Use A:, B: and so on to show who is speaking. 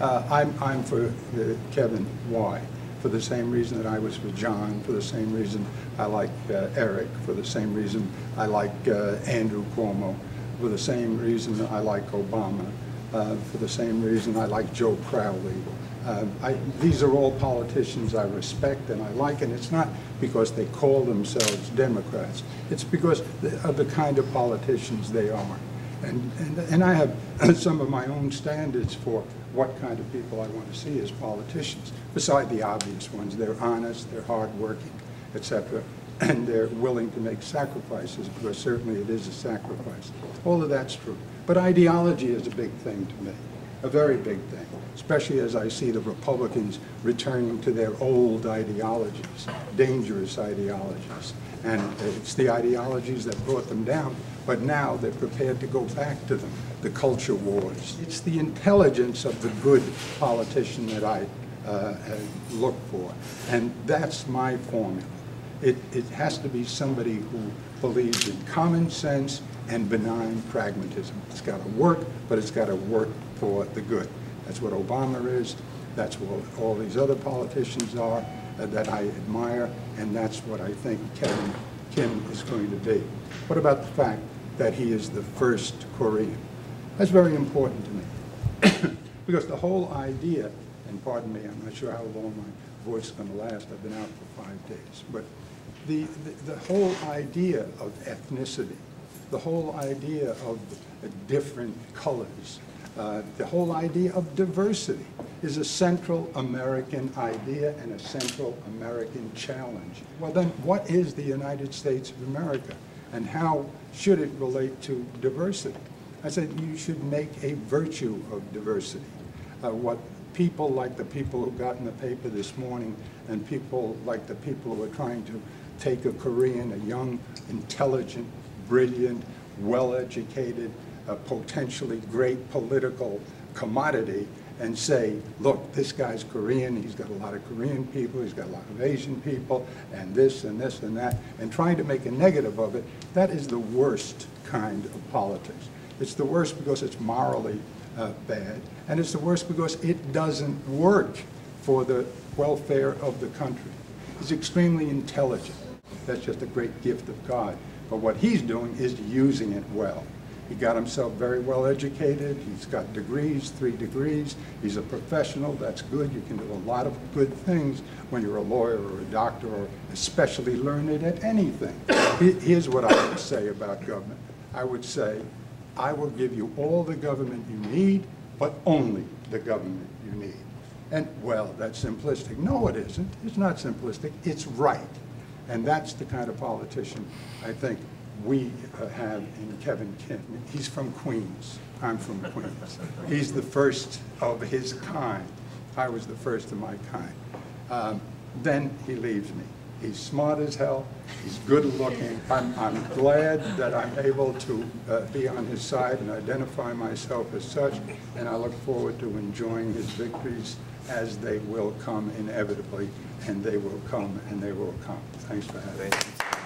A: I'm for Kevin. Why? For the same reason that I was for John, for the same reason I like Eric, for the same reason I like Andrew Cuomo, for the same reason I like Obama, for the same reason I like Joe Crowley. These are all politicians I respect and I like, and it's not because they call themselves Democrats. It's because of the kind of politicians they are. And I have some of my own standards for what kind of people I want to see as politicians, beside the obvious ones. They're honest, they're hardworking, etc., and they're willing to make sacrifices, because certainly it is a sacrifice. All of that's true. But ideology is a big thing to me, a very big thing, especially as I see the Republicans returning to their old ideologies, dangerous ideologies. And it's the ideologies that brought them down, but now they're prepared to go back to them, the culture wars. It's the intelligence of the good politician that I look for, and that's my formula. It has to be somebody who believes in common sense and benign pragmatism. It's got to work, but it's got to work for the good. That's what Obama is. That's what all these other politicians are that I admire, and that's what I think Kim is going to be. What about the fact that he is the first Korean? That's very important to me, because the whole idea, and pardon me, I'm not sure how long my voice is going to last. I've been out for 5 days, but the whole idea of ethnicity, the whole idea of different colors, the whole idea of diversity is a Central American idea and a Central American challenge. Well then, what is the United States of America, and how should it relate to diversity? I said you should make a virtue of diversity. What people like the people who got in the paper this morning, and people like the people who are trying to take a Korean, a young, intelligent, brilliant, well-educated, potentially great political commodity, and say, look, this guy's Korean, he's got a lot of Korean people, he's got a lot of Asian people, and this and this and that, and trying to make a negative of it, that is the worst kind of politics. It's the worst because it's morally bad, and it's the worst because it doesn't work for the welfare of the country. He's extremely intelligent. That's just a great gift of God. But what he's doing is using it well. He got himself very well educated. He's got degrees, 3 degrees. He's a professional. That's good. You can do a lot of good things when you're a lawyer or a doctor, or especially learned at anything. Here's what I would say about government. I would say, I will give you all the government you need, but only the government you need. And, well, that's simplistic. No, it isn't. It's not simplistic. It's right. And that's the kind of politician I think we have in Kevin Kim. He's from Queens. I'm from Queens. He's the first of his kind. I was the first of my kind. Then he leaves me. He's smart as hell. He's good looking. I'm glad that I'm able to be on his side and identify myself as such, and I look forward to enjoying his victories as they will come inevitably, and they will come, and they will come. Thanks for having me.